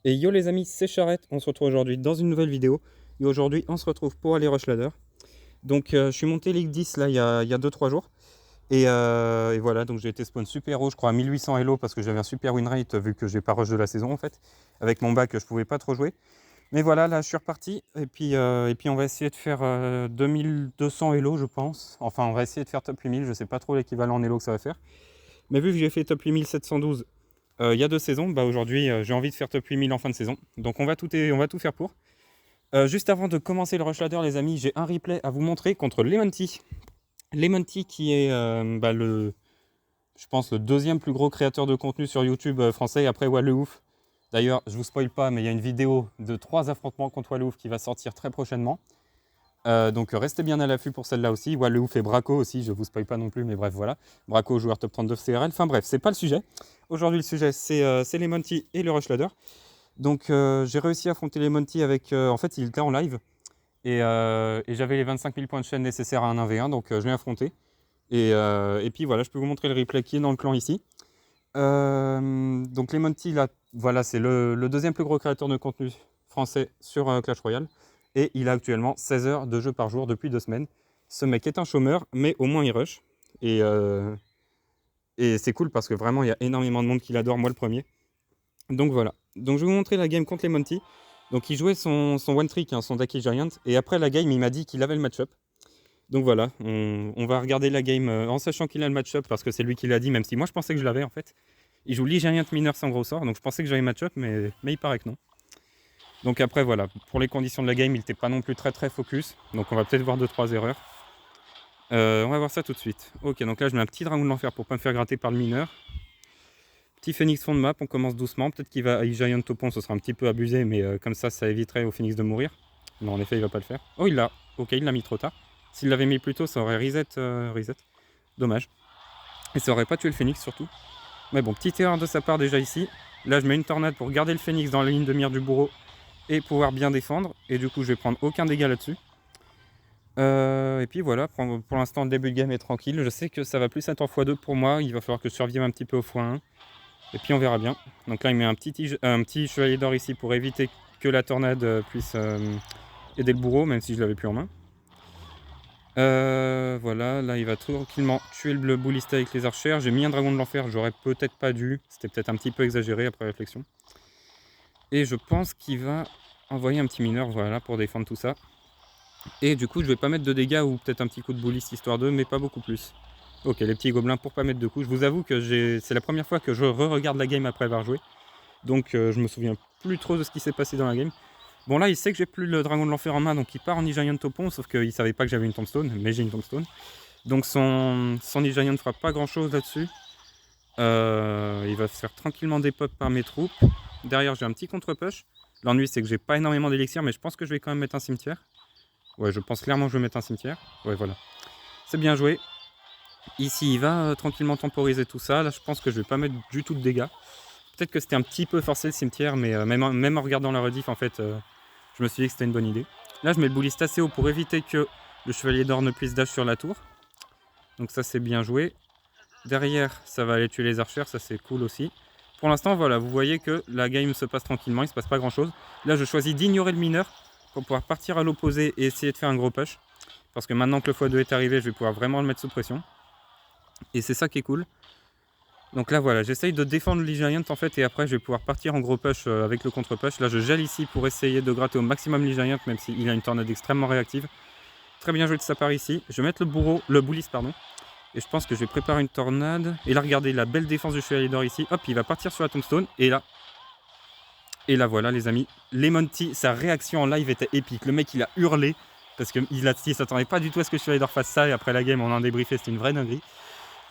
Et yo les amis, c'est Charrette, on se retrouve aujourd'hui dans une nouvelle vidéo. Et aujourd'hui, on se retrouve pour aller Rush Ladder. Donc je suis monté Ligue 10 là il y a 2-3 jours. Et voilà, donc j'ai été spawn super haut, je crois à 1800 Elo parce que j'avais un super win rate vu que j'ai pas rush de la saison en fait. Avec mon bac, je pouvais pas trop jouer. Mais voilà, là je suis reparti. Et puis on va essayer de faire 2200 Elo je pense. Enfin, on va essayer de faire top 8000, je sais pas trop l'équivalent en Elo que ça va faire. Mais vu que j'ai fait top 8712 il y a 2 saisons, bah aujourd'hui j'ai envie de faire top 8000 en fin de saison. Donc on va tout faire pour. Juste avant de commencer le Rush Ladder, les amis, j'ai un replay à vous montrer contre Lemonty. Lemonty qui est je pense, le deuxième plus gros créateur de contenu sur YouTube français après Walleouf. D'ailleurs, je vous spoil pas, mais il y a une vidéo de 3 affrontements contre Walleouf qui va sortir très prochainement. Donc restez bien à l'affût pour celle-là aussi. Walleouf et Braco aussi, je vous spoil pas non plus, mais bref, voilà. Braco, joueur top 32 CRL. Enfin bref, c'est pas le sujet. Aujourd'hui, le sujet, c'est Lemonty et le Rush Ladder. Donc j'ai réussi à affronter Lemonty avec... en fait, il était en live. Et j'avais les 25 000 points de chaîne nécessaires à un 1v1, donc je l'ai affronté. Et puis voilà, je peux vous montrer le replay qui est dans le clan ici. Donc Lemonty, là, voilà, c'est le deuxième plus gros créateur de contenu français sur Clash Royale. Et il a actuellement 16 heures de jeu par jour depuis 2 semaines. Ce mec est un chômeur, mais au moins il rush. Et c'est cool parce que vraiment, il y a énormément de monde qui l'adore, moi le premier. Donc voilà. Donc je vais vous montrer la game contre Lemonty. Donc il jouait son one trick, hein, son Daki Giant. Et après la game, il m'a dit qu'il avait le match-up. Donc voilà, on va regarder la game en sachant qu'il a le match-up parce que c'est lui qui l'a dit, même si moi je pensais que je l'avais en fait. Il joue Lee Giant Mineur sans gros sort, donc je pensais que j'avais match-up, mais il paraît que non. Donc après voilà, pour les conditions de la game, il n'était pas non plus très focus, donc on va peut-être voir 2-3 erreurs. On va voir ça tout de suite. Ok, donc là je mets un petit dragon de l'enfer pour pas me faire gratter par le mineur. Petit phoenix fond de map, on commence doucement, peut-être qu'il va Lee Giant Topon, ce sera un petit peu abusé, mais comme ça éviterait au phoenix de mourir. Non, en effet, il va pas le faire. Oh, il l'a. Ok, il l'a mis trop tard. S'il l'avait mis plus tôt, ça aurait reset. Dommage. Et ça aurait pas tué le phoenix surtout. Mais bon, petite erreur de sa part déjà ici. Là, je mets une tornade pour garder le phoenix dans la ligne de mire du bourreau et pouvoir bien défendre. Et du coup, je vais prendre aucun dégât là-dessus. Et puis voilà, pour l'instant, le début de game est tranquille. Je sais que ça va plus être en x2 pour moi. Il va falloir que je survive un petit peu au x1. Et puis on verra bien. Donc là, il met un petit chevalier d'or ici pour éviter que la tornade puisse aider le bourreau, même si je l'avais plus en main. Voilà, là il va tranquillement tuer le bouliste avec les archères. J'ai mis un dragon de l'enfer, j'aurais peut-être pas dû. C'était peut-être un petit peu exagéré après réflexion. Et je pense qu'il va envoyer un petit mineur, voilà, pour défendre tout ça. Et du coup, je vais pas mettre de dégâts ou peut-être un petit coup de bouliste histoire d'eux, mais pas beaucoup plus. Ok, les petits gobelins pour pas mettre de coups. Je vous avoue que c'est la première fois que je re-regarde la game après avoir joué. Donc je me souviens plus trop de ce qui s'est passé dans la game. Bon là il sait que j'ai plus le dragon de l'enfer en main, donc il part en Giant Topon, sauf qu'il savait pas que j'avais une tombstone, mais j'ai une tombstone. Donc son Giant ne fera pas grand chose là-dessus. Il va se faire tranquillement des pop par mes troupes. Derrière j'ai un petit contre-push. L'ennui c'est que j'ai pas énormément d'élixir, mais je pense que je vais quand même mettre un cimetière. Ouais, je pense clairement que je vais mettre un cimetière. Ouais, voilà. C'est bien joué. Ici il va tranquillement temporiser tout ça. Là je pense que je vais pas mettre du tout de dégâts. Peut-être que c'était un petit peu forcé le cimetière, mais même en regardant la rediff, en fait, je me suis dit que c'était une bonne idée. Là, je mets le bouliste assez haut pour éviter que le chevalier d'or ne puisse dash sur la tour. Donc ça, c'est bien joué. Derrière, ça va aller tuer les archères, ça c'est cool aussi. Pour l'instant, voilà, vous voyez que la game se passe tranquillement, il ne se passe pas grand-chose. Là, je choisis d'ignorer le mineur pour pouvoir partir à l'opposé et essayer de faire un gros push. Parce que maintenant que le x2 est arrivé, je vais pouvoir vraiment le mettre sous pression. Et c'est ça qui est cool. Donc là voilà, j'essaye de défendre Lee Giant en fait et après je vais pouvoir partir en gros push avec le contre push. Là je gèle ici pour essayer de gratter au maximum Lee Giant même s'il a une tornade extrêmement réactive. Très bien joué de sa part ici. Je vais mettre le bouliste pardon. Et je pense que je vais préparer une tornade. Et là regardez la belle défense du chevalier d'or ici. Hop, il va partir sur la tombstone et là. Et là voilà les amis. Lemonty, sa réaction en live était épique. Le mec il a hurlé parce qu'il s'attendait pas du tout à ce que le chevalier d'or fasse ça et après la game on en débriefé, c'était une vraie dinguerie.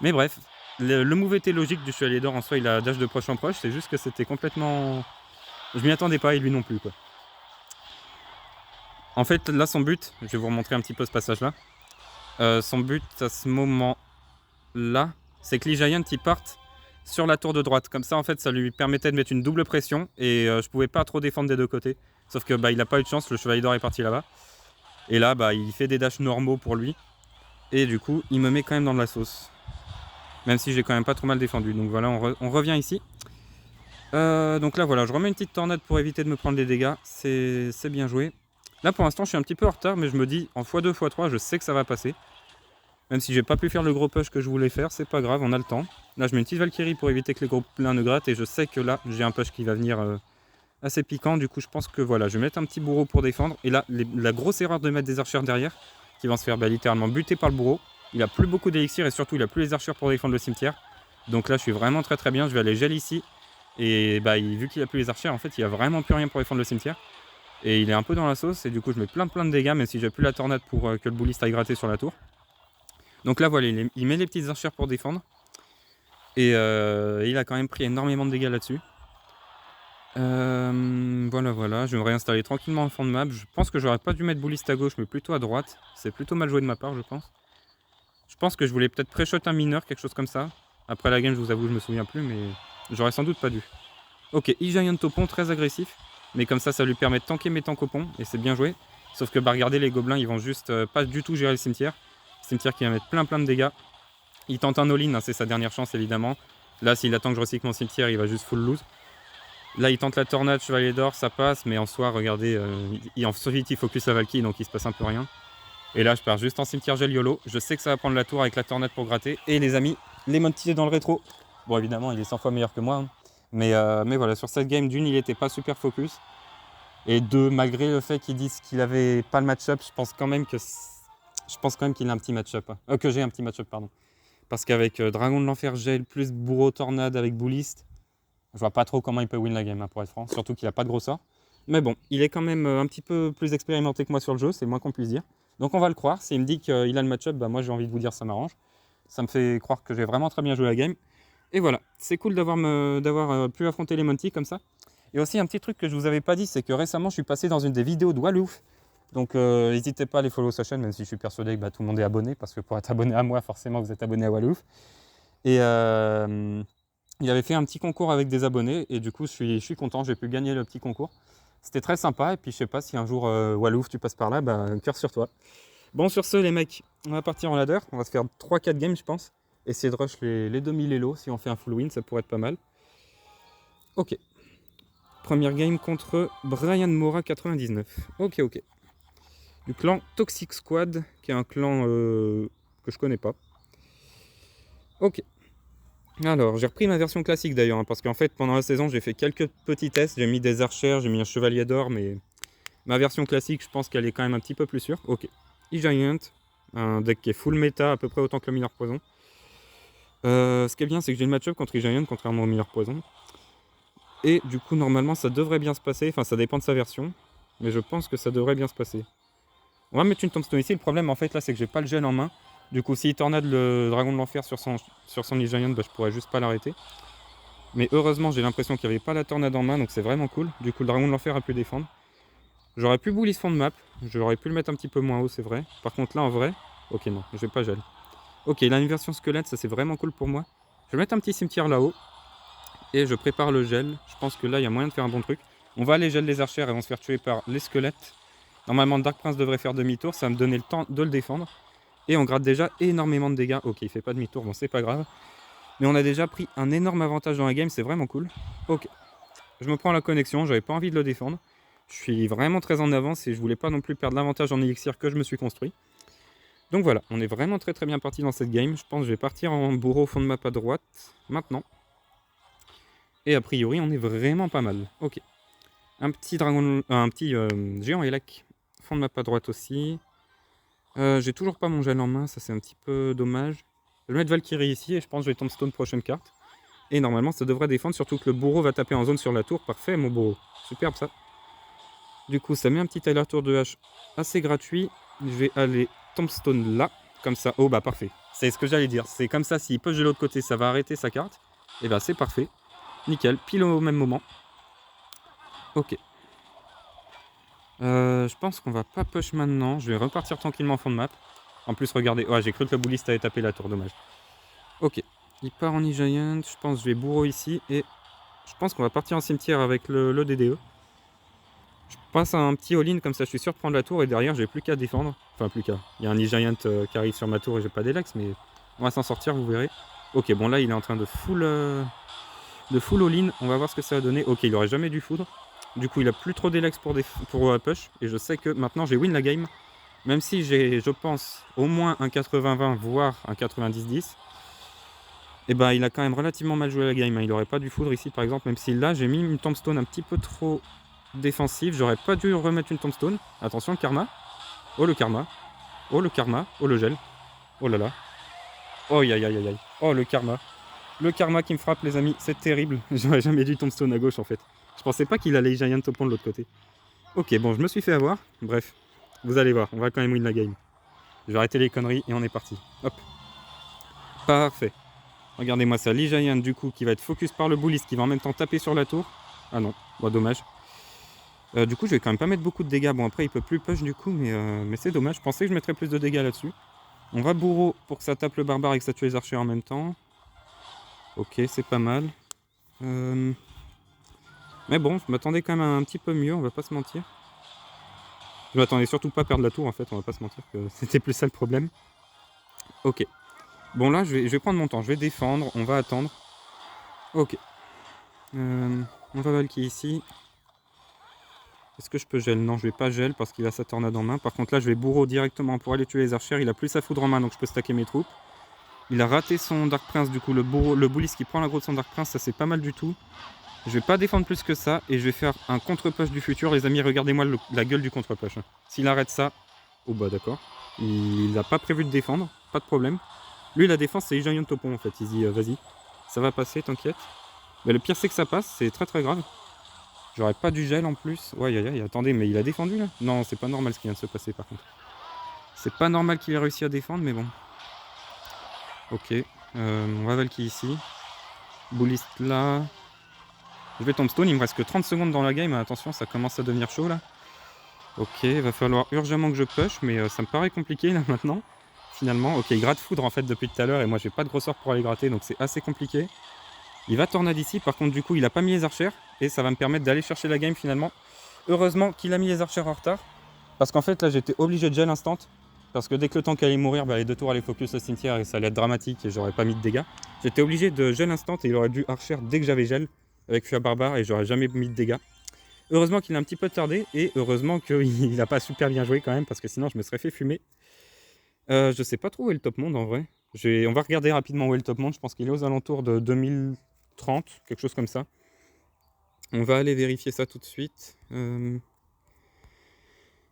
Mais bref, le move était logique du chevalier d'or en soi, il a dash de proche en proche, c'est juste que c'était complètement... Je m'y attendais pas et lui non plus quoi. En fait là son but, je vais vous remontrer un petit peu ce passage là. Son but à ce moment là, c'est que les Giants ils partent sur la tour de droite. Comme ça en fait ça lui permettait de mettre une double pression et je pouvais pas trop défendre des deux côtés. Sauf que bah il a pas eu de chance, le chevalier d'or est parti là-bas. Et là bah il fait des dashs normaux pour lui. Et du coup il me met quand même dans de la sauce. Même si j'ai quand même pas trop mal défendu. Donc voilà, on revient ici. Donc là voilà, je remets une petite tornade pour éviter de me prendre les dégâts, c'est bien joué. Là pour l'instant je suis un petit peu en retard, mais je me dis en x2, x3 je sais que ça va passer. Même si j'ai pas pu faire le gros push que je voulais faire, c'est pas grave, on a le temps. Là je mets une petite Valkyrie pour éviter que les gros pleins ne grattent, et je sais que là j'ai un push qui va venir assez piquant. Du coup je pense que voilà, je vais mettre un petit bourreau pour défendre. Et là la grosse erreur de mettre des archères derrière, qui vont se faire littéralement buter par le bourreau. Il a plus beaucoup d'élixir et surtout il a plus les archères pour défendre le cimetière. Donc là je suis vraiment très bien, je vais aller gel ici. Et bah vu qu'il a plus les archères, en fait il a vraiment plus rien pour défendre le cimetière. Et il est un peu dans la sauce, et du coup je mets plein de dégâts, même si j'ai plus la tornade pour que le bouliste aille gratter sur la tour. Donc là voilà, il met les petites archères pour défendre. Et il a quand même pris énormément de dégâts là-dessus. Voilà, je vais me réinstaller tranquillement en fond de map. Je pense que j'aurais pas dû mettre bouliste à gauche, mais plutôt à droite. C'est plutôt mal joué de ma part, je pense. Je pense que je voulais peut-être pré-shot un mineur, quelque chose comme ça. Après la game, je vous avoue, je me souviens plus, mais j'aurais sans doute pas dû. Ok, E-Giant au pont, très agressif. Mais comme ça lui permet de tanker mes tanks au pont, et c'est bien joué. Sauf que bah regardez, les gobelins, ils vont juste pas du tout gérer le cimetière. Le cimetière qui va mettre plein de dégâts. Il tente un all-in, hein, c'est sa dernière chance évidemment. Là, s'il attend que je recycle mon cimetière, il va juste full lose. Là, il tente la tornade, chevalier d'or, ça passe, mais en soi, regardez, ensuite il focus la Valkyrie, donc il se passe un peu rien. Et là, je pars juste en cimetière gel YOLO. Je sais que ça va prendre la tour avec la tornade pour gratter. Et les amis, les Monty dans le rétro. Bon, évidemment, il est 100 fois meilleur que moi. Hein. Mais voilà, sur cette game, d'une, il n'était pas super focus. Et deux, malgré le fait qu'ils disent qu'il avait pas le match-up, je pense quand même qu'il a un petit match-up. Hein. Que j'ai un petit match-up, pardon. Parce qu'avec Dragon de l'Enfer gel plus bourreau tornade avec bouliste, je vois pas trop comment il peut win la game, hein, pour être franc. Surtout qu'il a pas de gros sort. Mais bon, il est quand même un petit peu plus expérimenté que moi sur le jeu, c'est le moins qu'on puisse dire. Donc on va le croire. S'il me dit qu'il a le match-up, bah moi j'ai envie de vous dire ça m'arrange. Ça me fait croire que j'ai vraiment très bien joué la game. Et voilà, c'est cool d'avoir pu affronter les Monty comme ça. Et aussi un petit truc que je vous avais pas dit, c'est que récemment je suis passé dans une des vidéos de Wallouf. Donc n'hésitez pas à aller follow sa chaîne, même si je suis persuadé que tout le monde est abonné, parce que pour être abonné à moi, forcément vous êtes abonné à Wallouf. Et il avait fait un petit concours avec des abonnés, et du coup je suis content, j'ai pu gagner le petit concours. C'était très sympa, et puis je sais pas si un jour Wallouf tu passes par là, cœur sur toi. Bon, sur ce les mecs, on va partir en ladder, on va se faire 3-4 games je pense. Essayer de rush les 2000 elo, si on fait un full win ça pourrait être pas mal. Ok. Première game contre Brian Mora 99. Ok. Du clan Toxic Squad, qui est un clan que je connais pas. Ok. Alors, j'ai repris ma version classique d'ailleurs, hein, parce qu'en fait, pendant la saison, j'ai fait quelques petits tests. J'ai mis des archères, j'ai mis un chevalier d'or, mais ma version classique, je pense qu'elle est quand même un petit peu plus sûre. Ok. E-Giant, un deck qui est full méta, à peu près autant que le mineur poison. Ce qui est bien, c'est que j'ai le match-up contre E-Giant, contrairement au mineur poison. Et du coup, normalement, ça devrait bien se passer. Enfin, ça dépend de sa version. Mais je pense que ça devrait bien se passer. On va mettre une tombstone ici. Le problème, en fait, là, c'est que j'ai pas le gel en main. Du coup, s'il tornade le dragon de l'enfer sur son E-Giant, je pourrais juste pas l'arrêter. Mais heureusement, j'ai l'impression qu'il n'y avait pas la tornade en main, donc c'est vraiment cool. Du coup, le dragon de l'enfer a pu défendre. J'aurais pu bully ce fond de map. J'aurais pu le mettre un petit peu moins haut, c'est vrai. Par contre, là, en vrai... Ok, non, je vais pas gel. Ok, il a une version squelette, ça c'est vraiment cool pour moi. Je vais mettre un petit cimetière là-haut. Et je prépare le gel. Je pense que là, il y a moyen de faire un bon truc. On va aller gel les archères et on va se faire tuer par les squelettes. Normalement, Dark Prince devrait faire demi-tour. Ça va me donner le temps de le défendre. Et on gratte déjà énormément de dégâts. Ok, il fait pas demi-tour, bon, c'est pas grave. Mais on a déjà pris un énorme avantage dans la game, c'est vraiment cool. Ok. Je me prends la connexion, j'avais pas envie de le défendre. Je suis vraiment très en avance et je voulais pas non plus perdre l'avantage en élixir que je me suis construit. Donc voilà, on est vraiment très bien parti dans cette game. Je pense que je vais partir en bourreau au fond de map à droite, maintenant. Et a priori, on est vraiment pas mal. Ok. Un petit dragon, un petit géant élec, fond de map à droite aussi. J'ai toujours pas mon gel en main, ça c'est un petit peu dommage. Je vais mettre Valkyrie ici et je pense que je vais tombstone prochaine carte. Et normalement ça devrait défendre, surtout que le bourreau va taper en zone sur la tour. Parfait mon bourreau, superbe ça. Du coup ça met un petit aller-retour de hache assez gratuit. Je vais aller tombstone là, comme ça. Oh bah parfait, c'est ce que j'allais dire. C'est comme ça, s'il push de l'autre côté ça va arrêter sa carte. Et bah c'est parfait, nickel, pile au même moment. Ok. Je pense qu'on va pas push maintenant. Je vais repartir tranquillement en fond de map. En plus, regardez. Ouais, j'ai cru que le bouliste avait tapé la tour, dommage. Ok. Il part en E-Giant. Je pense que je vais bourreau ici. Et je pense qu'on va partir en cimetière avec le DDE. Je passe un petit all-in comme ça, je suis sûr de prendre la tour. Et derrière, j'ai plus qu'à défendre. Enfin, plus qu'à. Il y a un E-Giant qui arrive sur ma tour et j'ai pas d'Elex. Mais on va s'en sortir, vous verrez. Ok, bon là, il est en train de full de full all-in. On va voir ce que ça va donner. Ok, il aurait jamais dû foudre. Du coup, il a plus trop d'Elex pour push. Et je sais que maintenant, j'ai win la game. Même si j'ai, je pense, au moins un 80-20, voire un 90-10. Et bah, il a quand même relativement mal joué la game. Il aurait pas dû foudre ici, par exemple. Même si là, j'ai mis une tombstone un petit peu trop défensive. J'aurais pas dû remettre une tombstone. Attention, le karma. Oh, le karma. Oh, le karma. Oh, le gel. Oh là là. Oh, aïe aïe aïe aïe. Oh, le karma. Le karma qui me frappe, les amis. C'est terrible. J'aurais jamais dû tombstone à gauche, en fait. Je pensais pas qu'il allait giant au pont de l'autre côté. Ok, bon, je me suis fait avoir. Bref, vous allez voir. On va quand même win la game. Je vais arrêter les conneries et on est parti. Hop. Parfait. Regardez-moi ça. Lee Giant, du coup, qui va être focus par le bullist, qui va en même temps taper sur la tour. Ah non, bon, dommage. Du coup, je vais quand même pas mettre beaucoup de dégâts. Bon, après, il peut plus push du coup, mais c'est dommage. Je pensais que je mettrais plus de dégâts là-dessus. On va bourreau pour que ça tape le barbare et que ça tue les archers en même temps. Ok, c'est pas mal. Mais bon, je m'attendais quand même à un petit peu mieux, on va pas se mentir. Je m'attendais surtout pas à perdre la tour en fait, on va pas se mentir que c'était plus ça le problème. Ok. Bon là, je vais prendre mon temps, je vais défendre, on va attendre. Ok. On va Valky ici. Est-ce que je peux gel? Non, je vais pas gel parce qu'il a sa tornade en main. Par contre là, je vais bourreau directement pour aller tuer les archers. Il a plus sa foudre en main, donc je peux stacker mes troupes. Il a raté son Dark Prince, du coup le bullis qui prend l'aggro de son Dark Prince, ça c'est pas mal du tout. Je vais pas défendre plus que ça et je vais faire un contre-push du futur. Les amis, regardez-moi la gueule du contre-push. S'il arrête ça, oh bah d'accord. Il n'a pas prévu de défendre, pas de problème. Lui, la défense, c'est Giant Topon en fait. Il dit vas-y, ça va passer, t'inquiète. Mais le pire, c'est que ça passe, c'est très très grave. J'aurais pas du gel en plus. Ouais, attendez, mais il a défendu là? Non, c'est pas normal ce qui vient de se passer par contre. C'est pas normal qu'il ait réussi à défendre, mais bon. Ok, on va Valky ici. Bullist là. Je vais tombstone, il me reste que 30 secondes dans la game, attention ça commence à devenir chaud là. Ok, il va falloir urgemment que je push, mais ça me paraît compliqué là maintenant, finalement. Ok, il gratte foudre en fait depuis tout à l'heure et moi j'ai pas de gros sort pour aller gratter, donc c'est assez compliqué. Il va tornade ici, par contre du coup il a pas mis les archères, et ça va me permettre d'aller chercher la game finalement. Heureusement qu'il a mis les archères en retard, parce qu'en fait là j'étais obligé de gel instant, parce que dès que le tank allait mourir, bah, les deux tours allaient focus au cimetière et ça allait être dramatique et j'aurais pas mis de dégâts. J'étais obligé de gel instant et il aurait dû archer dès que j'avais gel avec Fua Barbare et j'aurais jamais mis de dégâts. Heureusement qu'il a un petit peu tardé et heureusement qu'il n'a pas super bien joué quand même parce que sinon je me serais fait fumer. Je sais pas trop où est le top monde en vrai. On va regarder rapidement où est le top monde. Je pense qu'il est aux alentours de 2030, quelque chose comme ça. On va aller vérifier ça tout de suite.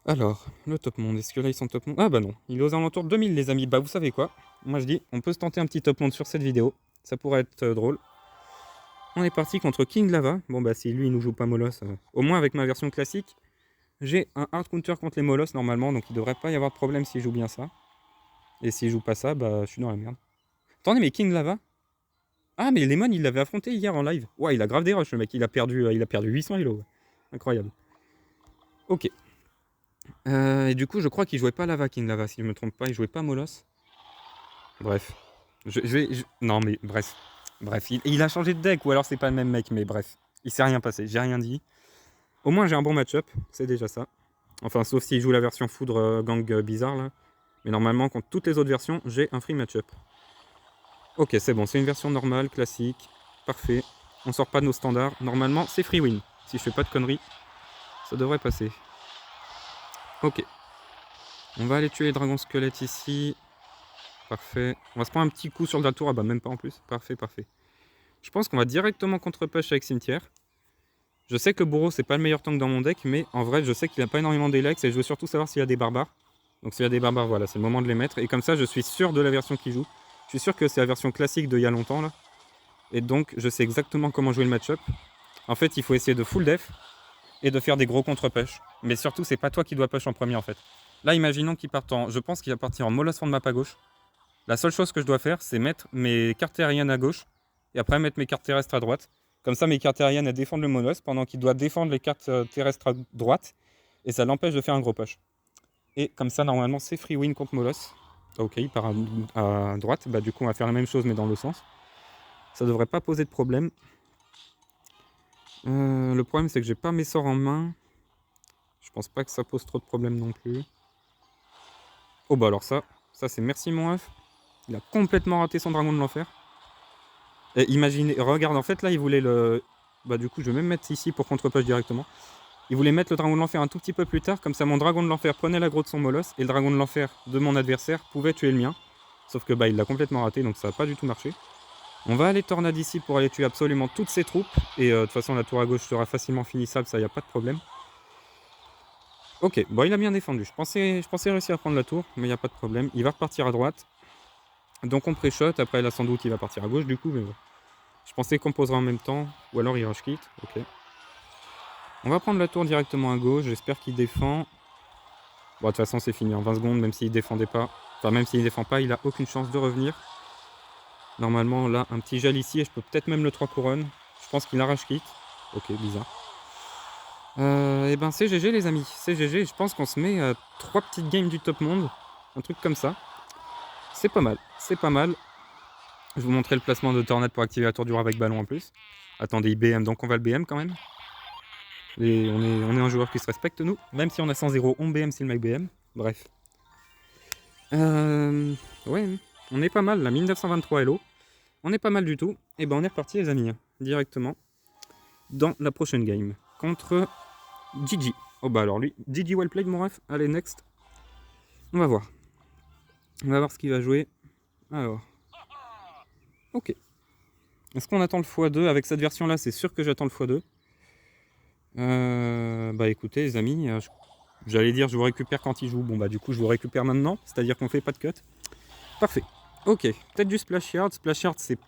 Alors, le top monde, est-ce que là ils sont top monde? Ah bah non, il est aux alentours de 2000 les amis. Bah vous savez quoi? Moi je dis, on peut se tenter un petit top monde sur cette vidéo. Ça pourrait être drôle. On est parti contre King Lava. Bon bah si lui il nous joue pas Molos, au moins avec ma version classique, j'ai un hard counter contre les Molos normalement, donc il devrait pas y avoir de problème s'il joue bien ça. Et s'il joue pas ça, bah je suis dans la merde. Attendez, mais King Lava? Ah mais Lemon il l'avait affronté hier en live. Ouais, il a grave des rushs le mec, il a perdu 800 elo. Incroyable. Ok. Et du coup je crois qu'il jouait pas Lava, King Lava, si je me trompe pas, il jouait pas Molos. Bref. Non mais bref. Bref, il a changé de deck, ou alors c'est pas le même mec, mais bref. Il s'est rien passé, j'ai rien dit. Au moins j'ai un bon match-up, c'est déjà ça. Enfin, sauf s'il joue la version foudre gang bizarre là. Mais normalement, contre toutes les autres versions, j'ai un free match-up. Ok, c'est bon, c'est une version normale, classique. Parfait. On sort pas de nos standards. Normalement, c'est free win. Si je fais pas de conneries, ça devrait passer. Ok. On va aller tuer les dragons squelettes ici. Parfait. On va se prendre un petit coup sur la tour. Ah bah même pas en plus. Parfait, parfait. Je pense qu'on va directement contre-push avec cimetière. Je sais que le bourreau c'est pas le meilleur tank dans mon deck, mais en vrai je sais qu'il a pas énormément d'Elex et je veux surtout savoir s'il y a des barbares. Donc s'il y a des barbares, voilà, c'est le moment de les mettre. Et comme ça je suis sûr de la version qu'il joue. Je suis sûr que c'est la version classique d'il y a longtemps là. Et donc je sais exactement comment jouer le match-up. En fait il faut essayer de full def et de faire des gros contre-push. Mais surtout c'est pas toi qui dois push en premier en fait. Là imaginons qu'il parte en... Je pense qu'il va partir en Molos fond de map à gauche. La seule chose que je dois faire c'est mettre mes cartes aériennes à gauche. Et après mettre mes cartes terrestres à droite. Comme ça, mes cartes aériennes, elles défendent le Molos pendant qu'il doit défendre les cartes terrestres à droite. Et ça l'empêche de faire un gros push. Et comme ça, normalement, c'est free win contre Molos. Ok, il part à droite. Bah, du coup, on va faire la même chose, mais dans le sens. Ça devrait pas poser de problème. Le problème, c'est que j'ai pas mes sorts en main. Je pense pas que ça pose trop de problème non plus. Oh, bah alors ça c'est merci mon œuf. Il a complètement raté son dragon de l'enfer. Et imaginez, regarde, en fait là il voulait le... Bah du coup je vais même mettre ici pour contre-push directement. Il voulait mettre le dragon de l'enfer un tout petit peu plus tard, comme ça mon dragon de l'enfer prenait l'aggro de son molosse, et le dragon de l'enfer de mon adversaire pouvait tuer le mien. Sauf que bah il l'a complètement raté, donc ça n'a pas du tout marché. On va aller tornade ici pour aller tuer absolument toutes ses troupes, et de toute façon la tour à gauche sera facilement finissable, ça y a pas de problème. Ok, bon il a bien défendu, je pensais réussir à prendre la tour, mais il n'y a pas de problème. Il va repartir à droite, donc on pré-shot, après là sans doute il va partir à gauche du coup, mais bon. Je pensais qu'on poserait en même temps, ou alors il rush kit, ok. On va prendre la tour directement à gauche, j'espère qu'il défend. Bon, de toute façon, c'est fini en 20 secondes, même s'il défendait pas. Enfin, même s'il défend pas, il a aucune chance de revenir. Normalement, là, un petit gel ici, et je peux peut-être même le 3 couronnes. Je pense qu'il arrache quitte. Ok, bizarre. Et ben, c'est GG, les amis. C'est GG. Je pense qu'on se met à 3 petites games du top monde. Un truc comme ça. C'est pas mal. C'est pas mal. Je vais vous montrer le placement de Tornade pour activer la tour du roi avec ballon en plus. Attendez, IBM, donc on va le BM quand même. Et on est un joueur qui se respecte, nous. Même si on a 100-0, on BM si le mec BM. Bref. Ouais, on est pas mal, là, 1923 Hello. On est pas mal du tout. Et ben on est reparti les amis, directement dans la prochaine game. Contre Gigi. Oh bah alors lui, Gigi well played mon ref. Allez, next. On va voir. On va voir ce qu'il va jouer. Alors. Ok. Est-ce qu'on attend le x2? Avec cette version là, c'est sûr que j'attends le x2. Bah écoutez les amis, j'allais dire je vous récupère quand il joue. Bon bah du coup je vous récupère maintenant, c'est-à-dire qu'on fait pas de cut. Parfait. Ok, peut-être du Splash Yard. Splash Yard, c'est...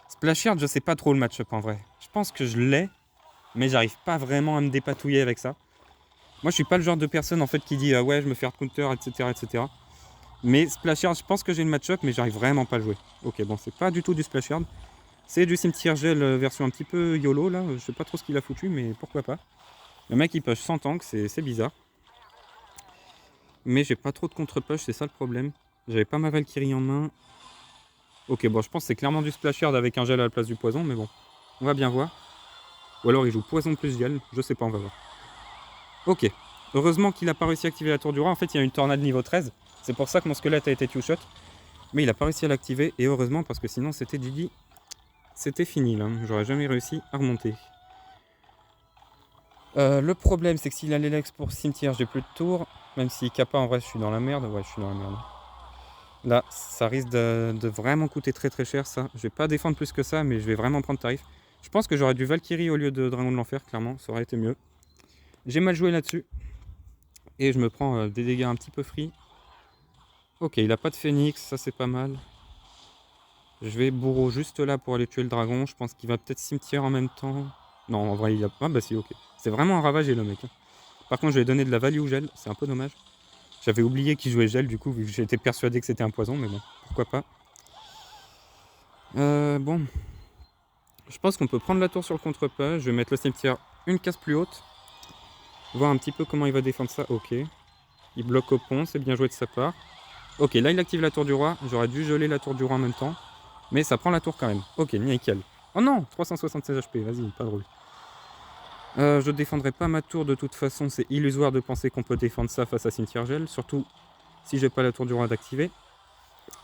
Splash Yard, je sais pas trop le match-up en vrai. Je pense que je l'ai, mais j'arrive pas vraiment à me dépatouiller avec ça. Moi, je suis pas le genre de personne en fait qui dit ouais, je me fais hard counter, etc., etc. Mais Splash Yard, je pense que j'ai le match-up, mais j'arrive vraiment pas à le jouer. Ok, bon, c'est pas du tout du Splash Yard. C'est du Cimetière Gel version un petit peu YOLO là. Je sais pas trop ce qu'il a foutu, mais pourquoi pas. Le mec il push sans tank, c'est bizarre. Mais j'ai pas trop de contre-push, c'est ça le problème. J'avais pas ma Valkyrie en main. Ok, bon, je pense que c'est clairement du Splash Yard avec un gel à la place du poison, mais bon, on va bien voir. Ou alors il joue poison plus gel, je sais pas, on va voir. Ok, heureusement qu'il a pas réussi à activer la tour du roi. En fait, il y a une tornade niveau 13. C'est pour ça que mon squelette a été two-shot. Mais il a pas réussi à l'activer, et heureusement, parce que sinon c'était Gigi. C'était fini là, j'aurais jamais réussi à remonter. Le problème, c'est que s'il a l'Elex pour cimetière, j'ai plus de tour. Même si Kappa, en vrai, je suis dans la merde. Ouais, je suis dans la merde. Là, ça risque de vraiment coûter très très cher ça. Je vais pas défendre plus que ça, mais je vais vraiment prendre tarif. Je pense que j'aurais dû Valkyrie au lieu de Dragon de l'Enfer, clairement, ça aurait été mieux. J'ai mal joué là-dessus. Et je me prends des dégâts un petit peu free. Ok, il a pas de phénix, ça c'est pas mal. Je vais bourreau juste là pour aller tuer le dragon. Je pense qu'il va peut-être cimetière en même temps. Non, en vrai, il a... Ah bah si, ok. C'est vraiment un ravagé le mec. Par contre, je vais donner de la value au gel, c'est un peu dommage. J'avais oublié qu'il jouait gel du coup, vu que j'étais persuadé que c'était un poison, mais bon, pourquoi pas. Bon. Je pense qu'on peut prendre la tour sur le contre-push. Je vais mettre le cimetière une case plus haute. Voir un petit peu comment il va défendre ça. Ok. Il bloque au pont, c'est bien joué de sa part. Ok, là il active la tour du roi. J'aurais dû geler la tour du roi en même temps. Mais ça prend la tour quand même. Ok, nickel. Oh non, 376 HP, vas-y, pas drôle. Je défendrai pas ma tour de toute façon. C'est illusoire de penser qu'on peut défendre ça face à cimetière gel. Surtout si j'ai pas la tour du roi d'activer.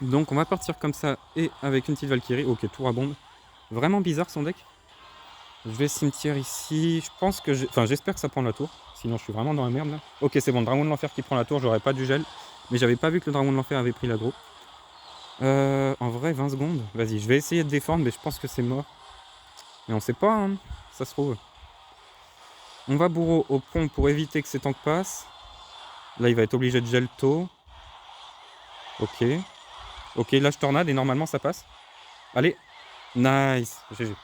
Donc on va partir comme ça et avec une petite Valkyrie. Ok, tour à bombe. Vraiment bizarre son deck. Je vais cimetière ici. Je pense que j'espère que ça prend la tour. Sinon je suis vraiment dans la merde là. Ok, c'est bon, le dragon de l'enfer qui prend la tour. J'aurais pas du gel. Mais j'avais pas vu que le dragon de l'enfer avait pris l'aggro. En vrai, 20 secondes. Vas-y, je vais essayer de défendre, mais je pense que c'est mort. Mais on sait pas, hein. Ça se trouve. On va bourreau au pont pour éviter que ces tanks passent. Là, il va être obligé de gel tôt. Ok. Ok, là je tornade et normalement ça passe. Allez. Nice. GG.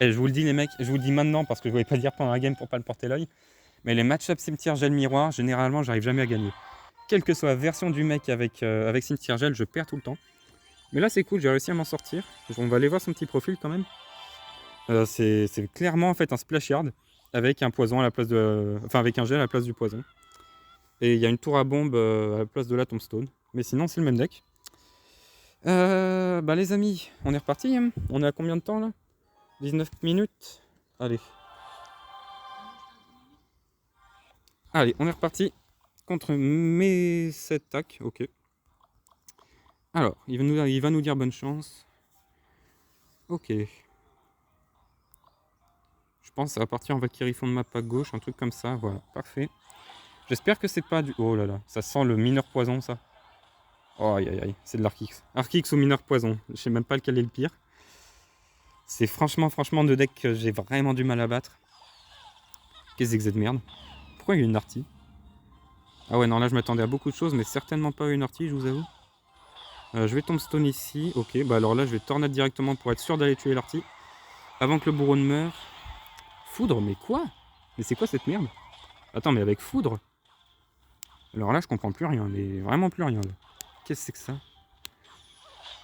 Et je vous le dis les mecs, je vous le dis maintenant parce que je ne voulais pas le dire pendant la game pour pas le porter l'œil. Mais les match-up cimetière gel miroir, généralement j'arrive jamais à gagner. Quelle que soit la version du mec avec cimetière gel, je perds tout le temps. Mais là c'est cool, j'ai réussi à m'en sortir. On va aller voir son petit profil quand même. C'est clairement en fait un splash yard avec un poison à la place de. Enfin avec un gel à la place du poison. Et il y a une tour à bombe à la place de la tombstone. Mais sinon c'est le même deck. Bah les amis, on est reparti. Hein. On est à combien de temps là? 19 minutes. Allez. Allez, on est reparti contre mes 7 tacs. Ok. Alors, il va nous dire bonne chance. Ok. Je pense que ça va partir en Valkyrie fond de map à gauche, un truc comme ça. Voilà, parfait. J'espère que c'est pas du... Oh là là, ça sent le mineur poison, ça. Oh, aïe aïe aïe, c'est de l'Arkix. Arkix ou mineur poison, je sais même pas lequel est le pire. C'est franchement deux decks que j'ai vraiment du mal à battre. Qu'est-ce que c'est de merde? Pourquoi il y a une artie? Ah ouais, non, là je m'attendais à beaucoup de choses, mais certainement pas à une artie, je vous avoue. Je vais tombstone ici. Ok, bah alors là je vais tornade directement pour être sûr d'aller tuer l'artie. Avant que le bourreau ne meure. Foudre, mais quoi? Mais c'est quoi cette merde? Attends, mais avec foudre? Alors là je comprends plus rien, mais vraiment plus rien là. Qu'est-ce que c'est que ça?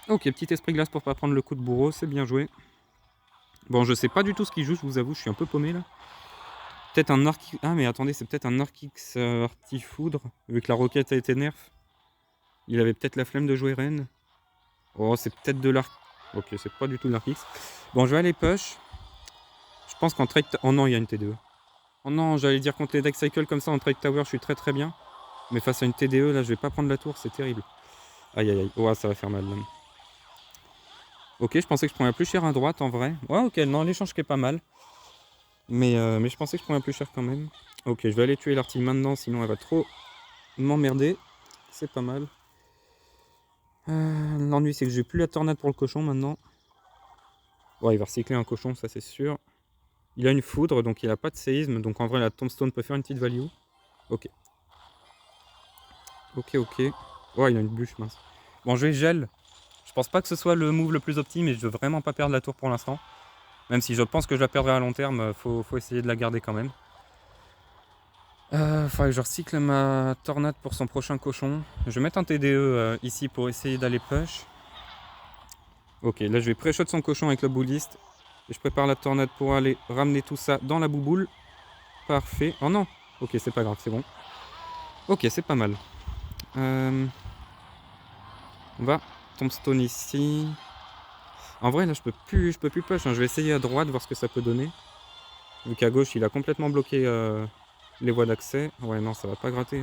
Ok, petit esprit glace pour pas prendre le coup de bourreau, c'est bien joué. Bon, je sais pas du tout ce qu'il joue, je vous avoue, je suis un peu paumé là. Peut-être un Arc... Ah mais attendez, c'est peut-être un Arcix Artifoudre, vu que la roquette a été nerf. Il avait peut-être la flemme de jouer reine. Oh, c'est peut-être de l'arc... Ok, c'est pas du tout de l'Arcix. Bon, je vais aller push. Je pense qu'en trade... Oh non, il y a une TDE. Oh non, j'allais dire contre les deck cycle comme ça en trade tower, je suis très bien. Mais face à une TDE, là, je vais pas prendre la tour, c'est terrible. Aïe aïe aïe, oh, ça va faire mal là. Ok, je pensais que je prenais plus cher à droite en vrai. Ouais, ok, non, l'échange qui est pas mal. Mais je pensais que je prenais plus cher quand même. Ok, je vais aller tuer l'artille maintenant, sinon elle va trop m'emmerder. C'est pas mal. L'ennui, c'est que j'ai plus la tornade pour le cochon maintenant. Ouais, il va recycler un cochon, ça c'est sûr. Il a une foudre, donc il a pas de séisme. Donc en vrai, la tombstone peut faire une petite value. Ok. Ok. Oh, il a une bûche, mince. Bon, je vais gel. Je pense pas que ce soit le move le plus optime, mais je veux vraiment pas perdre la tour pour l'instant. Même si je pense que je la perdrai à long terme, faut essayer de la garder quand même. Faudrait que je recycle ma tornade pour son prochain cochon. Je vais mettre un TDE ici pour essayer d'aller push. Ok, là je vais pré-shot son cochon avec le bouliste. Et je prépare la tornade pour aller ramener tout ça dans la bouboule. Parfait. Oh non. Ok, c'est pas grave, c'est bon. Ok, c'est pas mal. On va tombstone ici. En vrai, là je peux plus push. Hein. Je vais essayer à droite, voir ce que ça peut donner. Vu qu'à gauche, il a complètement bloqué les voies d'accès. Ouais, non, ça va pas gratter.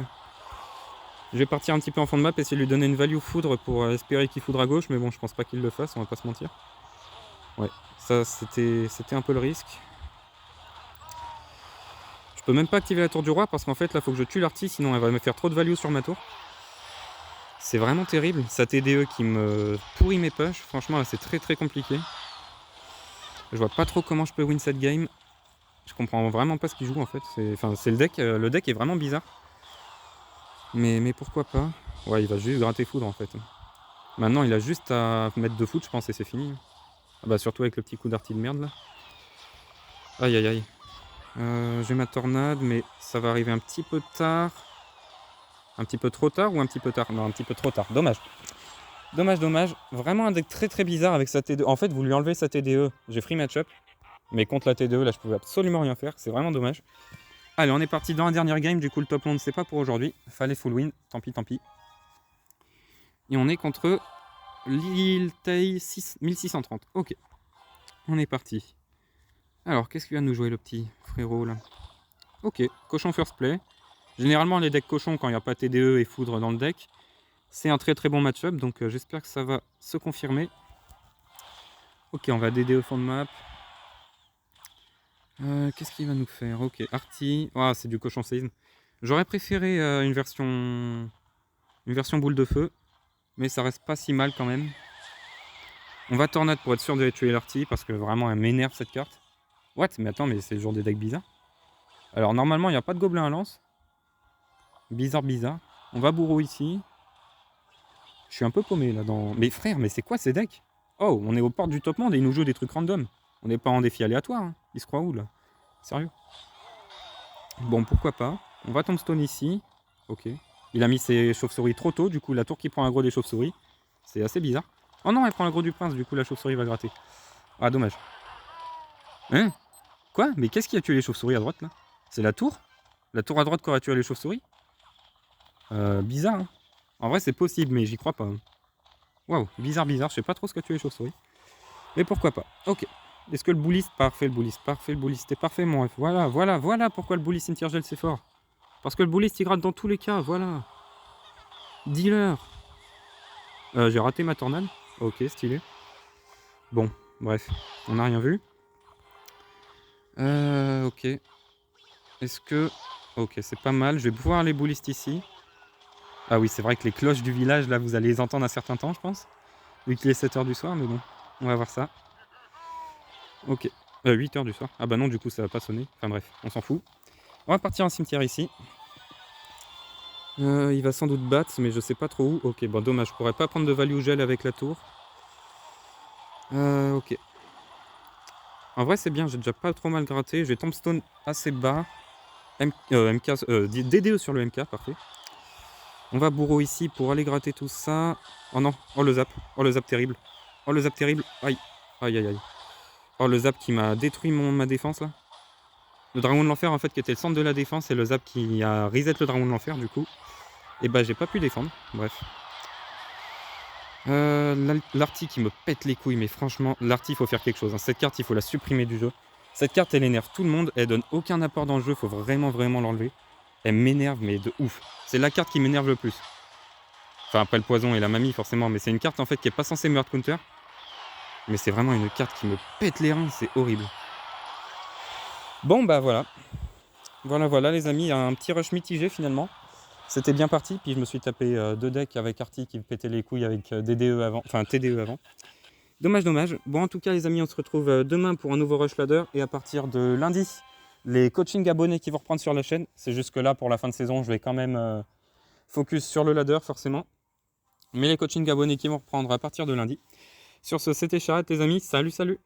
Je vais partir un petit peu en fond de map, essayer de lui donner une value foudre pour espérer qu'il foudre à gauche, mais bon, je pense pas qu'il le fasse, on va pas se mentir. Ouais, ça c'était un peu le risque. Je peux même pas activer la tour du roi parce qu'en fait là faut que je tue l'artie, sinon elle va me faire trop de value sur ma tour. C'est vraiment terrible, sa TDE qui me pourrit mes push, franchement là c'est très compliqué. Je vois pas trop comment je peux win cette game. Je comprends vraiment pas ce qu'il joue en fait, c'est le deck est vraiment bizarre. Mais pourquoi pas? Ouais, il va juste gratter foudre en fait. Maintenant, il a juste à mettre 2 foot, je pense, et c'est fini. Ah bah, surtout avec le petit coup d'artille de merde là. Aïe aïe aïe. J'ai ma tornade, mais ça va arriver un petit peu tard. Un petit peu trop tard ou un petit peu tard? Non, un petit peu trop tard. Dommage. Dommage. Vraiment un deck très bizarre avec sa TDE. En fait, vous lui enlevez sa TDE. J'ai free match-up. Mais contre la TDE, là, je pouvais absolument rien faire. C'est vraiment dommage. Allez, on est parti dans la dernière game. Du coup, le top lane, c'est pas pour aujourd'hui. Fallait full win. Tant pis. Et on est contre Lil Tay 1630. Ok. On est parti. Alors, qu'est-ce qu'il va nous jouer le petit frérot là? Ok, cochon first play. Généralement, les decks cochons, quand il n'y a pas TDE et foudre dans le deck, c'est un très bon match-up. Donc, j'espère que ça va se confirmer. Ok, on va DDE fond de map. Qu'est-ce qu'il va nous faire? Ok, Artie. Ah, c'est du cochon séisme. J'aurais préféré une version boule de feu. Mais ça reste pas si mal quand même. On va tornade pour être sûr de tuer l'Artie parce que vraiment, elle m'énerve cette carte. What? Mais attends, mais c'est le genre des decks bizarres. Alors, normalement, il n'y a pas de gobelin à lance. Bizarre. On va bourreau ici. Je suis un peu paumé là dans... Mais frère, mais c'est quoi ces decks? Oh, on est aux portes du top monde et il nous joue des trucs random. On n'est pas en défi aléatoire. Hein. Il se croit où là? Sérieux? Bon, pourquoi pas. On va tombstone ici. Ok. Il a mis ses chauves-souris trop tôt. Du coup, la tour qui prend l'aggro des chauves-souris. C'est assez bizarre. Oh non, elle prend l'aggro du prince. Du coup, la chauve-souris va gratter. Ah, dommage. Hein? Quoi? Mais qu'est-ce qui a tué les chauves-souris à droite là? C'est la tour? La tour à droite qui aurait tué les chauves-souris? Bizarre, hein. En vrai, c'est possible, mais j'y crois pas. Hein. Waouh, bizarre. Je sais pas trop ce qu'a tué les chauves-souris. Mais pourquoi pas. Ok. Est-ce que le bouliste? Parfait, le bouliste. Parfait, le bouliste. C'est parfait, mon F. Voilà pourquoi le bouliste Intergel c'est fort. Parce que le bouliste il gratte dans tous les cas. Voilà. Dealer. J'ai raté ma tornade. Ok, stylé. Bon. Bref, on n'a rien vu. Ok. Est-ce que... Ok, c'est pas mal. Je vais pouvoir les boulistes ici. Ah oui, c'est vrai que les cloches du village, là, vous allez les entendre un certain temps, je pense. Vu qu'il est 7 h du soir, mais bon, on va voir ça. Ok. 8 h du soir. Ah bah non, du coup, ça va pas sonner. Enfin bref, on s'en fout. On va partir en cimetière ici. Il va sans doute battre, mais je sais pas trop où. Ok, bon, dommage, je pourrais pas prendre de value gel avec la tour. Ok. En vrai, c'est bien, j'ai déjà pas trop mal gratté. J'ai tombstone assez bas. MK, DDE sur le MK, parfait. On va bourreau ici pour aller gratter tout ça. Oh non, oh le zap. Oh le zap terrible. Oh le zap terrible. Aïe. Aïe aïe aïe. Oh le zap qui m'a détruit ma défense là. Le dragon de l'enfer en fait qui était le centre de la défense et le zap qui a reset le dragon de l'enfer du coup. Et bah j'ai pas pu défendre. Bref. L'arty qui me pète les couilles, mais franchement, l'arty il faut faire quelque chose. Hein. Cette carte il faut la supprimer du jeu. Cette carte elle énerve tout le monde, elle donne aucun apport dans le jeu, faut vraiment l'enlever. Elle m'énerve mais de ouf. C'est la carte qui m'énerve le plus. Enfin après le poison et la mamie forcément, mais c'est une carte en fait qui est pas censée meurtre counter. Mais c'est vraiment une carte qui me pète les reins, c'est horrible. Bon bah voilà. Voilà les amis, un petit rush mitigé finalement. C'était bien parti, puis je me suis tapé 2 decks avec Arty qui me pétait les couilles avec DDE avant, enfin TDE avant. Dommage. Bon en tout cas les amis, on se retrouve demain pour un nouveau rush ladder et à partir de lundi, les coachings abonnés qui vont reprendre sur la chaîne. C'est jusque là pour la fin de saison, je vais quand même focus sur le ladder forcément. Mais les coachings abonnés qui vont reprendre à partir de lundi. Sur ce, c'était Charrette les amis, salut